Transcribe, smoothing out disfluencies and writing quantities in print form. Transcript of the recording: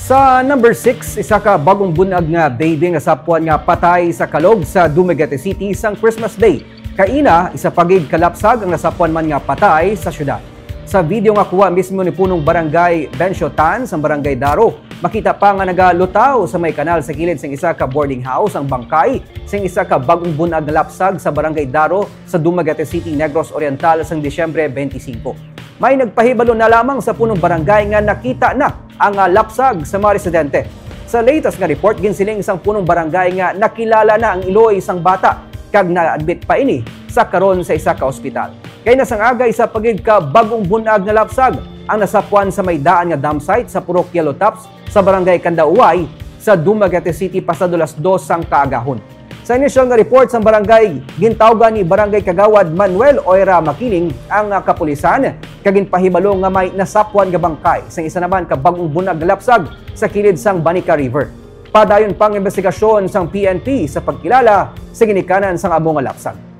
Sa number 6, isa ka bagong bunag nga baby nga sapwan nga patay sa kalog sa Dumaguete City sang Christmas Day. Kaina, isa pagig kalapsag ang nasapwan man nga patay sa syudad. Sa video nga kuha mismo ni punong barangay Benchotan sa barangay Daro, makita pa nga nagalutaw sa may kanal sa kilid sang isa ka boarding house ang bangkay sang isa ka bagong bunag nga lapsag sa barangay Daro sa Dumaguete City, Negros Oriental sang Disyembre 25. May nagpahibalo na lamang sa punong barangay nga nakita na ang lapsag sa mga residente. Sa latest nga report, ginsiling isang punong barangay nga nakilala na ang iloy isang bata kag na-admit pa ini sa karon sa isa ka ospital. Kay nasang aga isa pagig ka bagong bunag nga lapsag ang nasapwan sa may daan nga dam site sa Purok Yellow Tops sa barangay Kandauway sa Dumaguete City pasado las 2 sang kaagahon. Sa inisyal nga report sa barangay, gintawgan ni Barangay Kagawad Manuel Oira Makiling ang kapulisan kagin pahibalo nga may nasapwan nga bangkay sa isa naman ka bagong bunag nga lapsag sa kilid sang Banica River. Padayon pang investigasyon sang PNP sa pagkilala sa ginikanan sang amo nga lapsag.